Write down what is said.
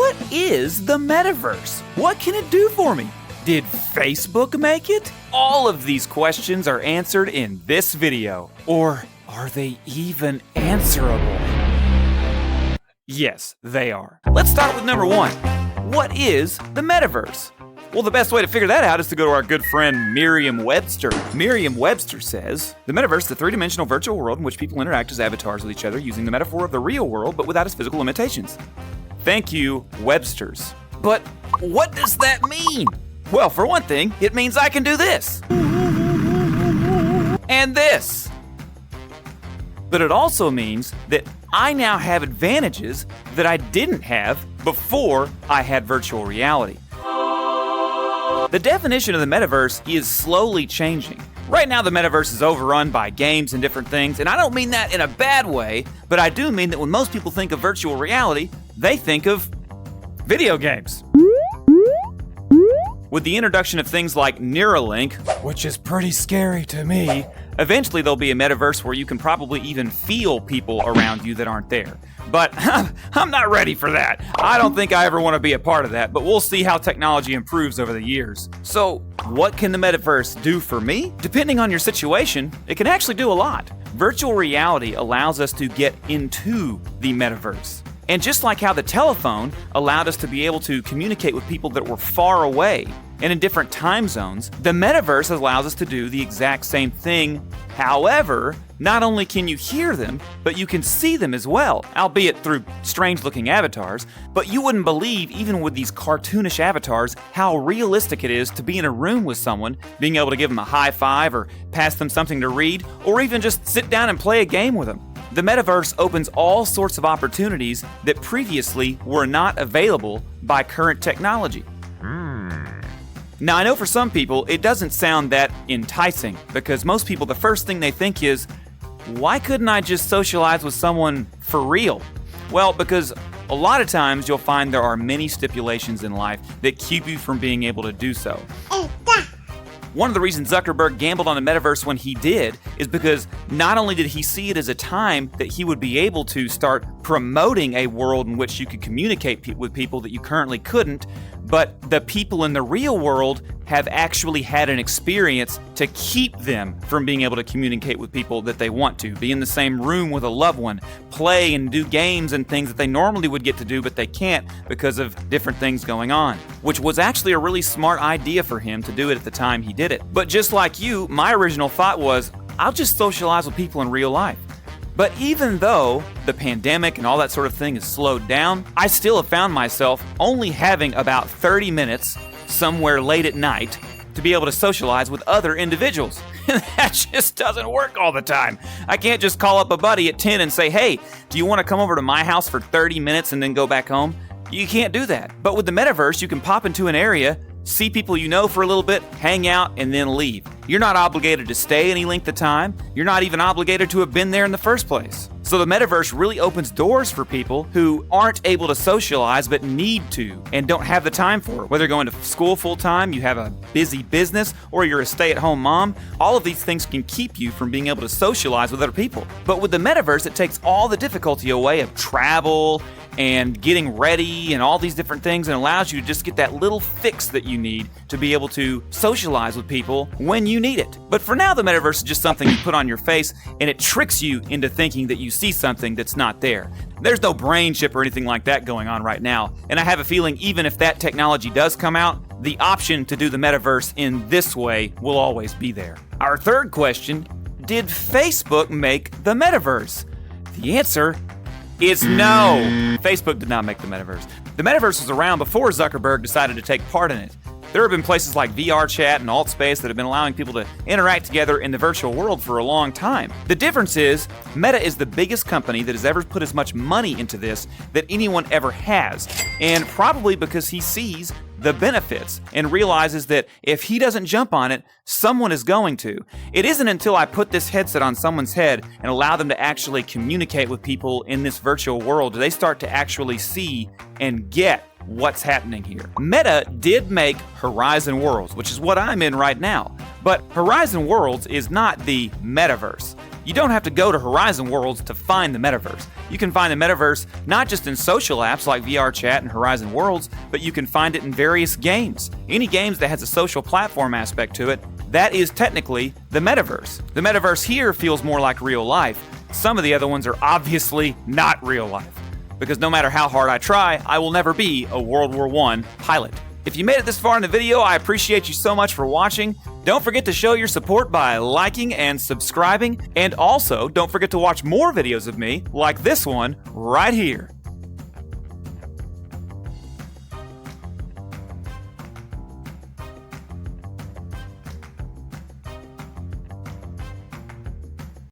What is the Metaverse? What can it do for me? Did Facebook make it? All of these questions are answered in this video. Or are they even answerable? Yes, they are. Let's start with number 1. What is the Metaverse? Well, the best way to figure that out is to go to our good friend Merriam-Webster. Merriam-Webster says, the Metaverse is a three-dimensional virtual world in which people interact as avatars with each other using the metaphor of the real world, but without its physical limitations. Thank you, Websters. But what does that mean? Well, for one thing, it means I can do this. And this. But it also means that I now have advantages that I didn't have before I had virtual reality. The definition of the metaverse is slowly changing. Right now, the metaverse is overrun by games and different things, and I don't mean that in a bad way, but I do mean that when most people think of virtual reality, they think of video games. With the introduction of things like Neuralink, which is pretty scary to me, eventually there'll be a metaverse where you can probably even feel people around you that aren't there. But I'm not ready for that. I don't think I ever want to be a part of that, but we'll see how technology improves over the years. So, what can the metaverse do for me? Depending on your situation, it can actually do a lot. Virtual reality allows us to get into the metaverse. And just like how the telephone allowed us to be able to communicate with people that were far away and in different time zones, the metaverse allows us to do the exact same thing. However, not only can you hear them, but you can see them as well, albeit through strange-looking avatars. But you wouldn't believe, even with these cartoonish avatars, how realistic it is to be in a room with someone, being able to give them a high five or pass them something to read, or even just sit down and play a game with them. The metaverse opens all sorts of opportunities that previously were not available by current technology. Now, I know for some people, it doesn't sound that enticing, because most people, the first thing they think is, why couldn't I just socialize with someone for real? Well, because a lot of times you'll find there are many stipulations in life that keep you from being able to do so. One of the reasons Zuckerberg gambled on the metaverse when he did is because not only did he see it as a time that he would be able to start promoting a world in which you could communicate with people that you currently couldn't, but the people in the real world have actually had an experience to keep them from being able to communicate with people that they want to, be in the same room with a loved one, play and do games and things that they normally would get to do, but they can't because of different things going on, which was actually a really smart idea for him to do it at the time he did it. But just like you, my original thought was, I'll just socialize with people in real life. But even though the pandemic and all that sort of thing has slowed down, I still have found myself only having about 30 minutes somewhere late at night to be able to socialize with other individuals. And that just doesn't work all the time. I can't just call up a buddy at 10 and say, hey, do you want to come over to my house for 30 minutes and then go back home? You can't do that. But with the metaverse, you can pop into an area, see people you know for a little bit, hang out, and then leave. You're not obligated to stay any length of time. You're not even obligated to have been there in the first place. So the metaverse really opens doors for people who aren't able to socialize but need to and don't have the time for it. Whether you're going to school full-time, you have a busy business, or you're a stay-at-home mom, all of these things can keep you from being able to socialize with other people. But with the metaverse, it takes all the difficulty away of travel and getting ready and all these different things, and allows you to just get that little fix that you need to be able to socialize with people when you need it. But for now, the metaverse is just something you put on your face, and it tricks you into thinking that you see something that's not there. There's no brain chip or anything like that going on right now, and I have a feeling even if that technology does come out, the option to do the metaverse in this way will always be there. Our third question, did Facebook make the metaverse? The answer is no. Facebook did not make the metaverse. The metaverse was around before Zuckerberg decided to take part in it. There have been places like VR chat and AltSpace that have been allowing people to interact together in the virtual world for a long time. The difference is, Meta is the biggest company that has ever put as much money into this that anyone ever has. And probably because he sees the benefits and realizes that if he doesn't jump on it, someone is going to. It isn't until I put this headset on someone's head and allow them to actually communicate with people in this virtual world do they start to actually see and get what's happening here. Meta did make Horizon Worlds, which is what I'm in right now. But Horizon Worlds is not the metaverse. You don't have to go to Horizon Worlds to find the Metaverse. You can find the Metaverse not just in social apps like VR Chat and Horizon Worlds, but you can find it in various games. Any games that has a social platform aspect to it, that is technically the Metaverse. The Metaverse here feels more like real life. Some of the other ones are obviously not real life, because no matter how hard I try, I will never be a World War I pilot. If you made it this far in the video, I appreciate you so much for watching. Don't forget to show your support by liking and subscribing, and also don't forget to watch more videos of me like this one right here.